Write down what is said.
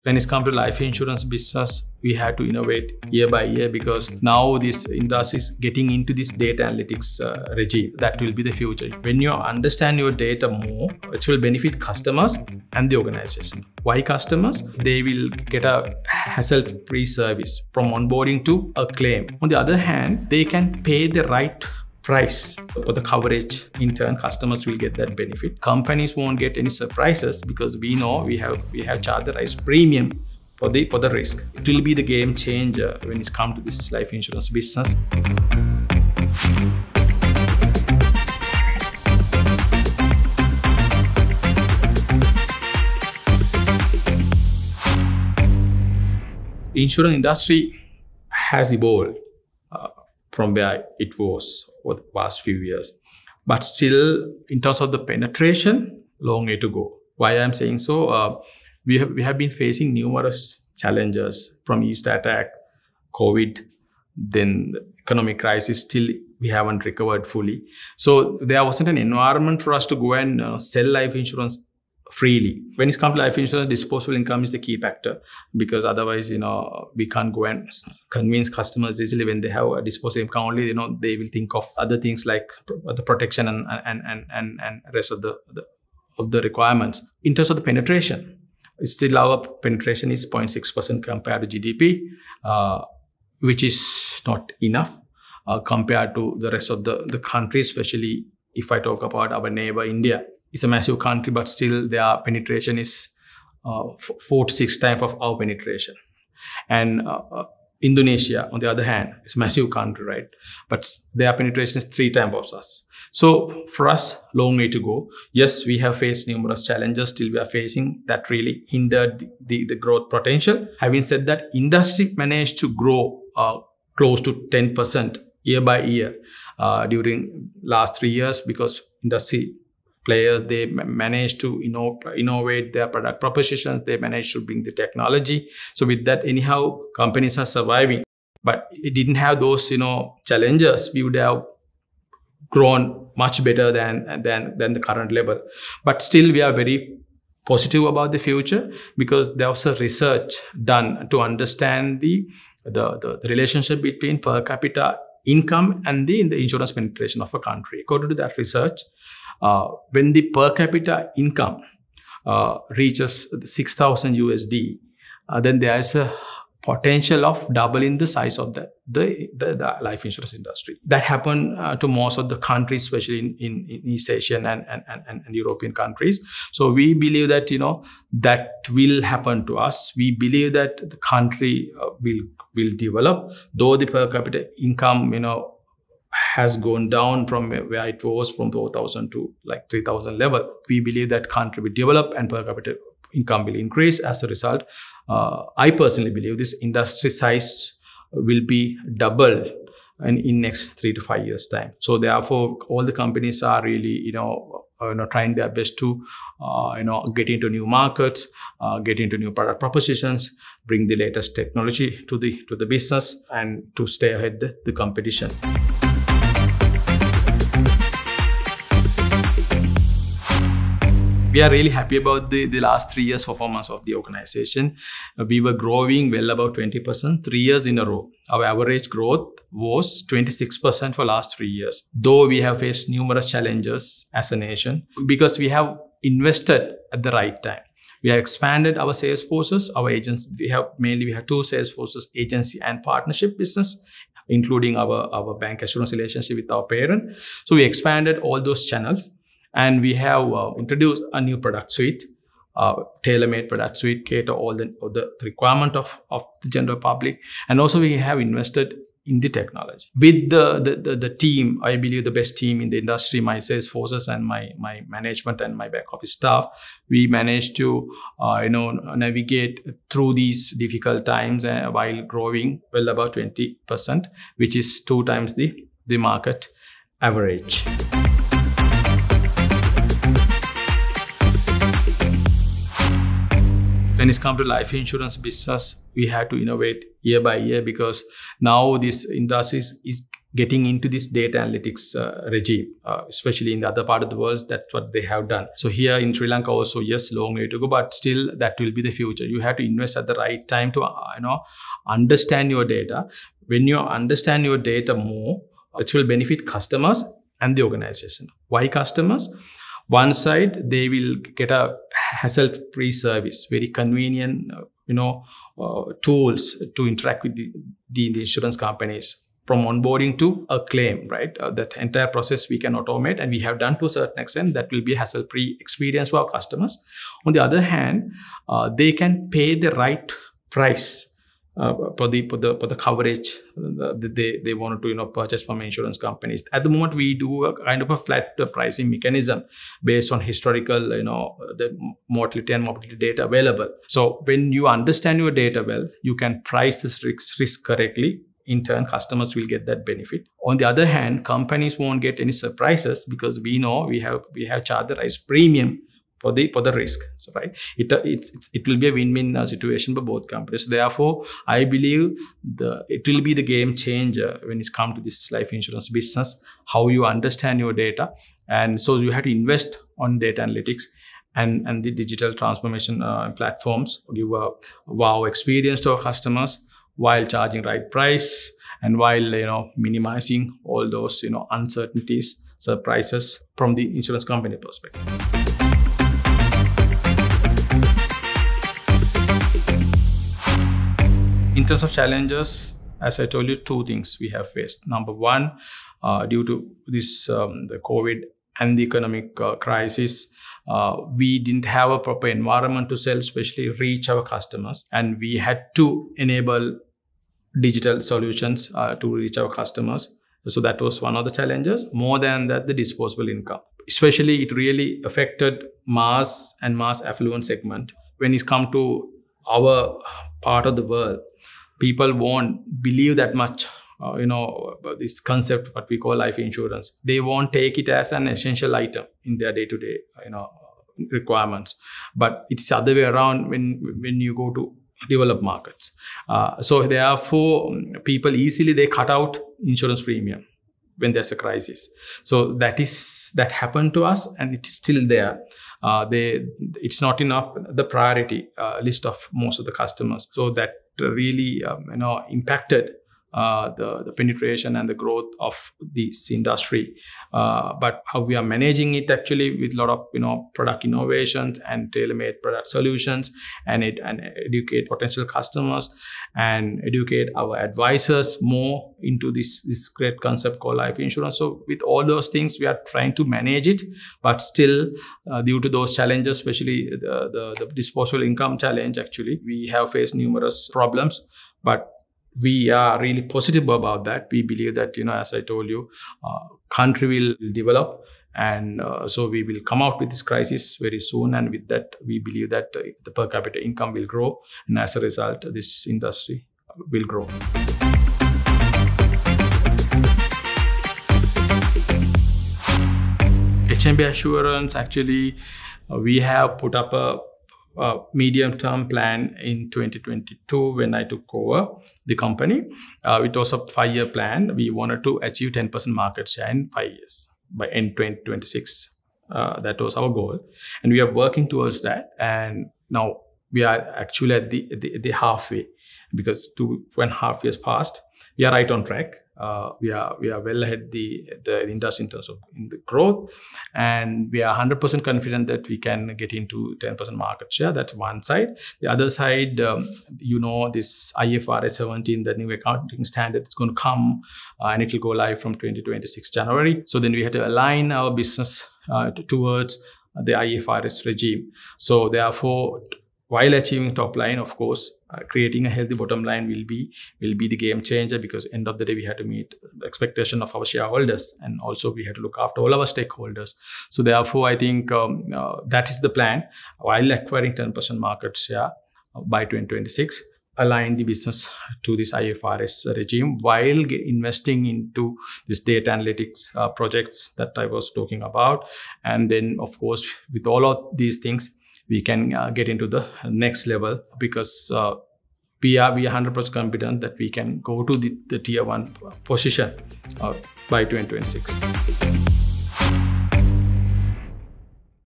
When it's come to life insurance business, we had to innovate year by year because now this industry is getting into this data analytics regime. That will be the future. When you understand your data more, it will benefit customers and the organization. Why customers? They will get a hassle-free service from onboarding to a claim. On the other hand, they can pay the right price for the coverage. In turn, customers will get that benefit. Companies won't get any surprises because we know we have charged the right premium for the risk. It will be the game changer when it's come to this life insurance business. Insurance industry has evolved from where it was for the past few years. But still, in terms of the penetration, long way to go. Why I'm saying so? We have been facing numerous challenges from East attack, COVID, then the economic crisis. Still, we haven't recovered fully. So there wasn't an environment for us to go and sell life insurance freely. When it comes to life insurance, disposable income is the key factor because otherwise, we can't go and convince customers easily. When they have a disposable income only, they will think of other things like the protection and rest of the requirements. In terms of the penetration, still our penetration is 0.6% compared to GDP, which is not enough compared to the rest of the country, especially if I talk about our neighbor India. It's a massive country, but still their penetration is 4 to 6 times of our penetration. And Indonesia, on the other hand, is a massive country, right? But their penetration is 3 times of us. So for us, long way to go. Yes, we have faced numerous challenges still we are facing that really hindered the growth potential. Having said that, industry managed to grow close to 10% year by year during last 3 years because industry players, they managed to innovate their product propositions. They managed to bring the technology. So with that, anyhow, companies are surviving. But it didn't have those, challenges. We would have grown much better than the current level. But still, we are very positive about the future because there was a research done to understand the relationship between per capita income and the insurance penetration of a country. According to that research, when the per capita income reaches 6,000 USD, then there is a potential of doubling the size of the life insurance industry. That happened to most of the countries, especially in East Asian and European countries. So we believe that that will happen to us. We believe that the country will develop, though the per capita income has gone down from where it was from 4,000 to like 3,000 level. We believe that country will develop and per capita income will increase. As a result, I personally believe this industry size will be double in next 3 to 5 years time. So therefore, all the companies are really trying their best to get into new markets, get into new product propositions, bring the latest technology to the business, and to stay ahead the competition. We are really happy about the last 3 years performance of the organization. We were growing well above 20%, 3 years in a row. Our average growth was 26% for last 3 years. Though we have faced numerous challenges as a nation, because we have invested at the right time. We have expanded our sales forces, our agents. We have 2 sales forces, agency and partnership business, including our bank assurance relationship with our parent. So we expanded all those channels. And we have introduced a new product suite, tailor-made product suite, cater all the requirement of the general public. And also we have invested in the technology. With the team, I believe the best team in the industry, my sales forces and my management and my back office staff, we managed to navigate through these difficult times while growing well above 20%, which is 2 times the market average. When it comes to life insurance business, we had to innovate year by year because now this industry is getting into this data analytics regime, especially in the other part of the world. That's what they have done. So here in Sri Lanka also, yes, long way to go, but still that will be the future. You have to invest at the right time to understand your data. When you understand your data more, it will benefit customers and the organization. Why customers? One side, they will get a hassle-free service, very convenient, tools to interact with the insurance companies, from onboarding to a claim, right? That entire process we can automate, and we have done to a certain extent. That will be a hassle-free experience for our customers. On the other hand, they can pay the right price for the coverage they wanted to purchase from insurance companies. At the moment, we do a kind of a flat pricing mechanism based on historical the mortality and morbidity data available. So when you understand your data well, you can price this risk correctly. In turn, customers will get that benefit. On the other hand, companies won't get any surprises, because we know we have charged the right premium for the risk. So right, it will be a win-win situation for both companies. Therefore, I believe it will be the game changer when it's come to this life insurance business, how you understand your data. And so you have to invest on data analytics and the digital transformation platforms, give a wow experience to our customers while charging right price, and while minimizing all those uncertainties, surprises from the insurance company perspective. In terms of challenges, as I told you, two things we have faced. Number one, due to this the COVID and the economic crisis, we didn't have a proper environment to sell, especially reach our customers, and we had to enable digital solutions to reach our customers. So that was one of the challenges. More than that, the disposable income, especially, it really affected mass and mass affluent segment. When it's come to our part of the world, people won't believe that much, this concept, what we call life insurance. They won't take it as an essential item in their day-to-day, requirements. But it's the other way around when you go to developed markets. So therefore, people easily, they cut out insurance premium when there's a crisis. So that happened to us, and it's still there. It's not enough the priority list of most of the customers. So that really impacted the penetration and the growth of this industry. But how we are managing it, actually, with a lot of product innovations and tailor-made product solutions, and educate potential customers and educate our advisors more into this great concept called life insurance. So with all those things, we are trying to manage it, but still, due to those challenges, especially the disposable income challenge, actually, we have faced numerous problems. But we are really positive about that. We believe that, as I told you, country will develop, and so we will come out with this crisis very soon. And with that, we believe that the per capita income will grow, and as a result, this industry will grow. HNB Assurance, actually, we have put up a medium-term plan in 2022 when I took over the company. It was a 5-year plan. We wanted to achieve 10% market share in 5 years by end 2026. That was our goal, and we are working towards that. And now we are actually at the halfway, because 2.5 years passed. We are right on track. We are well ahead the industry in terms of the growth, and we are 100% confident that we can get into 10% market share. That's one side. The other side, this IFRS 17, the new accounting standard, it's going to come, and it will go live from 2026 January. So then we had to align our business towards the IFRS regime. So therefore, while achieving top line, of course, creating a healthy bottom line will be the game changer, because end of the day, we have to meet the expectation of our shareholders, and also we have to look after all our stakeholders. So therefore, I think that is the plan. While acquiring 10% market share by 2026, align the business to this IFRS regime, while investing into this data analytics projects that I was talking about. And then, of course, with all of these things, we can get into the next level, because we are 100% confident that we can go to the tier 1 position by 2026.